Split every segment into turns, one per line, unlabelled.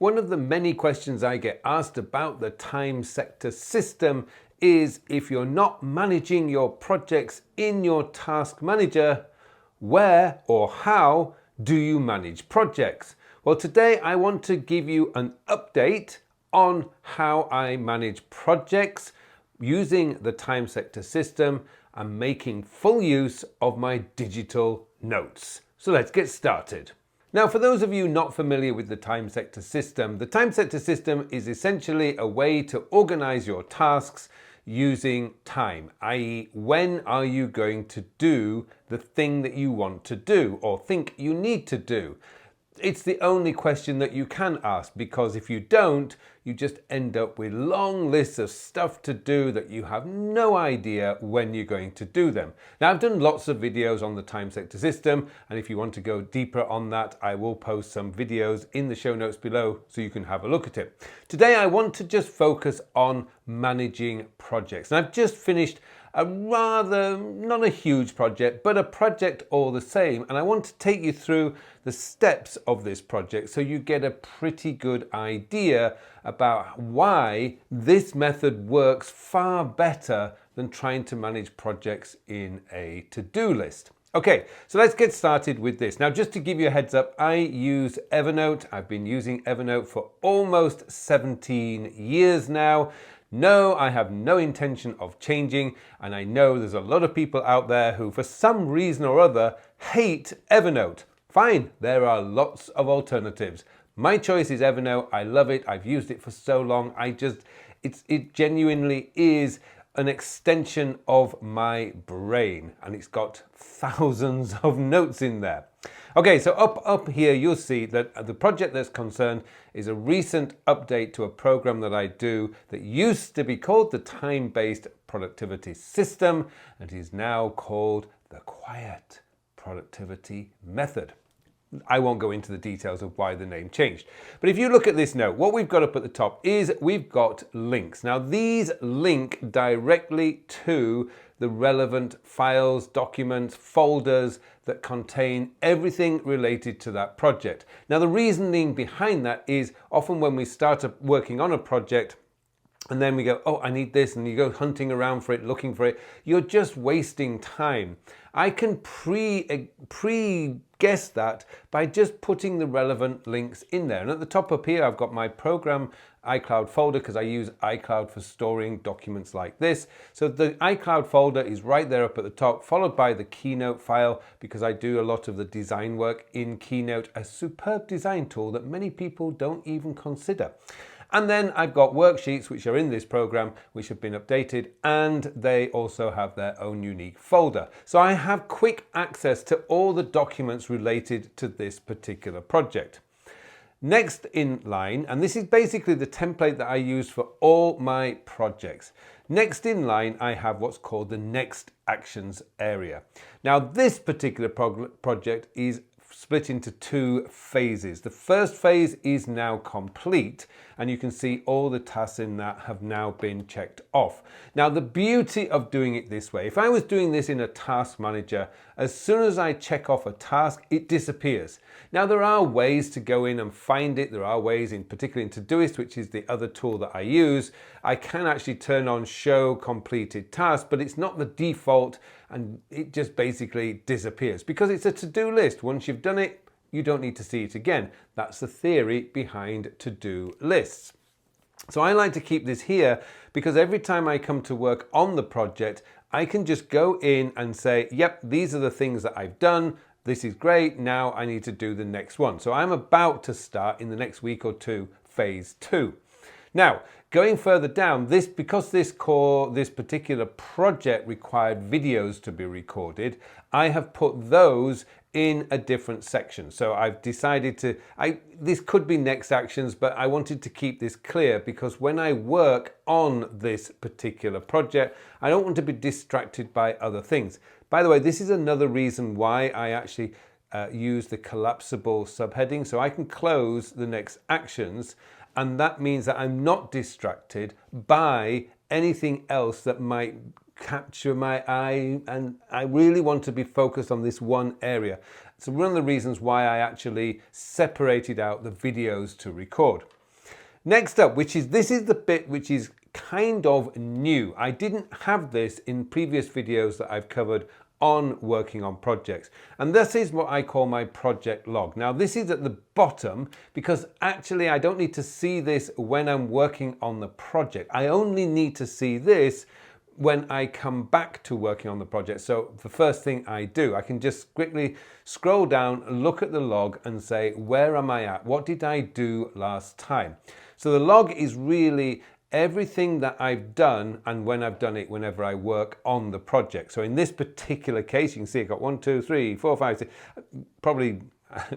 One of the many questions I get asked about the time sector system is if you're not managing your projects in your task manager, where or how do you manage projects? Well, today I want to give you an update on how I manage projects using the time sector system and making full use of my digital notes. So let's get started. Now, for those of you not familiar with the time sector system is essentially a way to organize your tasks using time, i.e., when are you going to do the thing that you want to do or think you need to do? It's the only question that you can ask, because if you don't, you just end up with long lists of stuff to do that you have no idea when you're going to do them. Now, I've done lots of videos on the time sector system, and if you want to go deeper on that, I will post some videos in the show notes below so you can have a look at it. Today, I want to just focus on managing projects. And I've just finished a rather, not a huge project, but a project all the same. And I want to take you through the steps of this project so you get a pretty good idea about why this method works far better than trying to manage projects in a to-do list. Okay, so let's get started with this. Now, just to give you a heads up, I use Evernote. I've been using Evernote for almost 17 years now. No, I have no intention of changing, and I know there's a lot of people out there who, for some reason or other, hate Evernote. Fine, there are lots of alternatives. My choice is Evernote. I love it. I've used it for so long. It genuinely is an extension of my brain, and it's got thousands of notes in there. Okay, so up here you'll see that the project that's concerned is a recent update to a program that I do that used to be called the time-based productivity system and is now called the quiet productivity method. I won't go into the details of why the name changed. But if you look at this note, what we've got up at the top is we've got links. Now, these link directly to the relevant files, documents, folders that contain everything related to that project. Now, the reasoning behind that is often when we start working on a project, and then we go, oh, I need this, and you go hunting around for it, looking for it, you're just wasting time. I can pre-guess that by just putting the relevant links in there. And at the top up here, I've got my program iCloud folder, because I use iCloud for storing documents like this. So the iCloud folder is right there up at the top, followed by the Keynote file, because I do a lot of the design work in Keynote, a superb design tool that many people don't even consider. And then I've got worksheets which are in this program, which have been updated, and they also have their own unique folder. So I have quick access to all the documents related to this particular project. Next in line, and this is basically the template that I use for all my projects. Next in line, I have what's called the next actions area. Now, this particular project is split into two phases. The first phase is now complete, and you can see all the tasks in that have now been checked off. Now, the beauty of doing it this way, if I was doing this in a task manager, as soon as I check off a task, it disappears. Now, there are ways to go in and find it. There are ways, particularly in Todoist, which is the other tool that I use. I can actually turn on show completed tasks, but it's not the default, and it just basically disappears because it's a to-do list. Once you've done it, you don't need to see it again. That's the theory behind to-do lists. So I like to keep this here because every time I come to work on the project, I can just go in and say, yep, these are the things that I've done. This is great. Now I need to do the next one. So I'm about to start in the next week or two, phase 2. Now, going further down, because this particular project required videos to be recorded, I have put those in a different section. So I've decided this could be next actions, but I wanted to keep this clear because when I work on this particular project, I don't want to be distracted by other things. By the way, this is another reason why I actually use the collapsible subheading. So I can close the next actions, and that means that I'm not distracted by anything else that might capture my eye, and I really want to be focused on this one area. So one of the reasons why I actually separated out the videos to record. Next up, this is the bit which is kind of new. I didn't have this in previous videos that I've covered on working on projects. And this is what I call my project log. Now this is at the bottom because actually I don't need to see this when I'm working on the project. I only need to see this when I come back to working on the project. So the first thing I do, I can just quickly scroll down, look at the log and say, where am I at? What did I do last time? So the log is really everything that I've done and when I've done it whenever I work on the project. So in this particular case, you can see I've got 1, 2, 3, 4, 5, 6, probably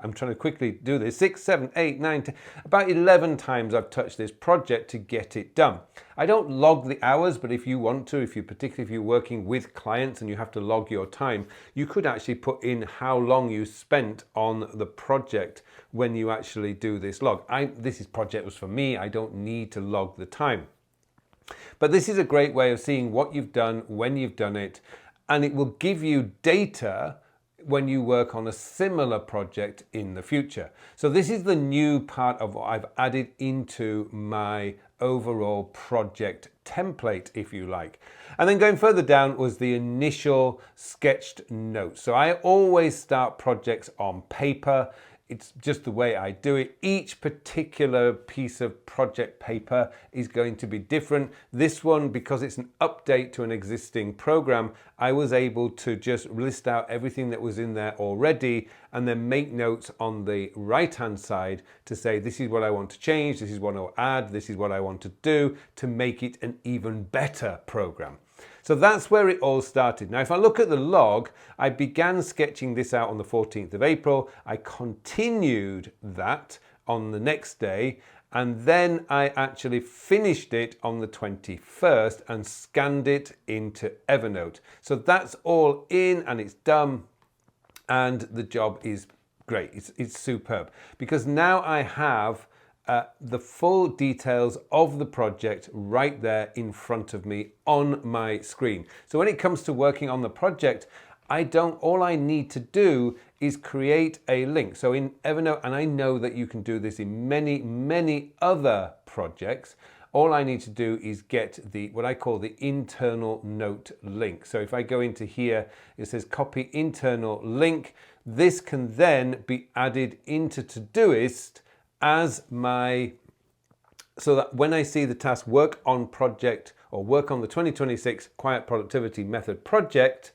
I'm trying to quickly do this, 6, 7, 8, 9, 10, about 11 times I've touched this project to get it done. I don't log the hours, but if you want to, particularly if you're working with clients and you have to log your time, you could actually put in how long you spent on the project when you actually do this log. This project was for me, I don't need to log the time. But this is a great way of seeing what you've done, when you've done it, and it will give you data when you work on a similar project in the future. So this is the new part of what I've added into my overall project template, if you like. And then going further down was the initial sketched notes. So I always start projects on paper. It's just the way I do it. Each particular piece of project paper is going to be different. This one, because it's an update to an existing program, I was able to just list out everything that was in there already and then make notes on the right-hand side to say, this is what I want to change, this is what I'll add, this is what I want to do to make it an even better program. So that's where it all started. Now, if I look at the log, I began sketching this out on the 14th of April. I continued that on the next day, and then I actually finished it on the 21st and scanned it into Evernote. So that's all in and it's done, and the job is great. It's superb because now I have the full details of the project right there in front of me on my screen. So when it comes to working on the project, all I need to do is create a link. So in Evernote, and I know that you can do this in many, many other projects, all I need to do is get what I call the internal note link. So if I go into here, it says copy internal link. This can then be added into Todoist as so that when I see the task work on project or work on the 2026 Quiet Productivity Method project,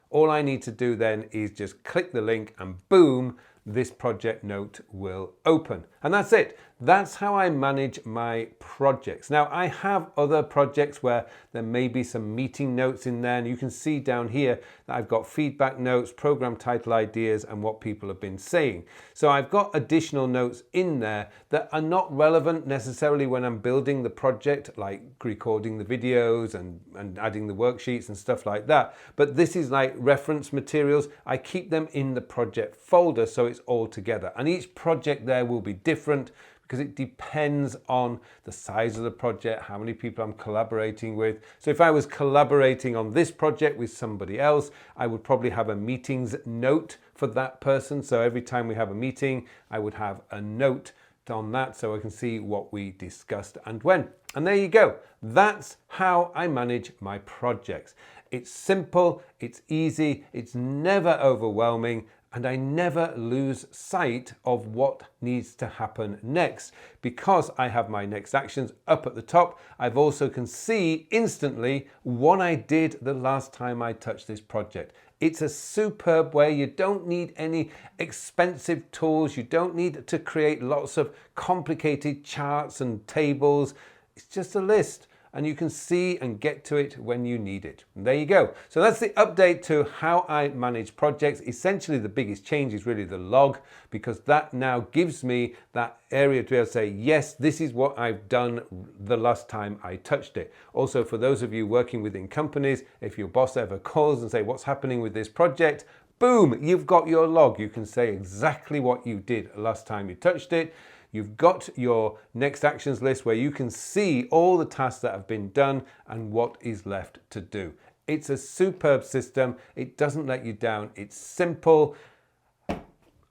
all I need to do then is just click the link and boom, this project note will open. And that's it. That's how I manage my projects. Now, I have other projects where there may be some meeting notes in there, and you can see down here that I've got feedback notes, program title ideas, and what people have been saying. So I've got additional notes in there that are not relevant necessarily when I'm building the project, like recording the videos and adding the worksheets and stuff like that. But this is like reference materials. I keep them in the project folder so it's all together. And each project there will be different because it depends on the size of the project, how many people I'm collaborating with. So if I was collaborating on this project with somebody else, I would probably have a meetings note for that person. So every time we have a meeting, I would have a note on that so I can see what we discussed and when. And there you go. That's how I manage my projects. It's simple, it's easy, it's never overwhelming, and I never lose sight of what needs to happen next because I have my next actions up at the top. I've also can see instantly what I did the last time I touched this project. It's a superb way. You don't need any expensive tools. You don't need to create lots of complicated charts and tables. It's just a list. And you can see and get to it when you need it. And there you go. So that's the update to how I manage projects. Essentially, the biggest change is really the log, because that now gives me that area to be able to say, yes, this is what I've done the last time I touched it. Also, for those of you working within companies, if your boss ever calls and say, what's happening with this project? Boom, you've got your log. You can say exactly what you did last time you touched it. You've got your next actions list where you can see all the tasks that have been done and what is left to do. It's a superb system. It doesn't let you down. It's simple.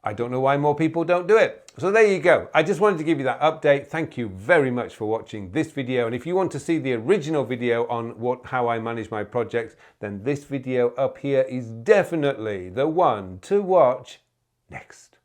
I don't know why more people don't do it. So there you go. I just wanted to give you that update. Thank you very much for watching this video. And if you want to see the original video on how I manage my projects, then this video up here is definitely the one to watch next.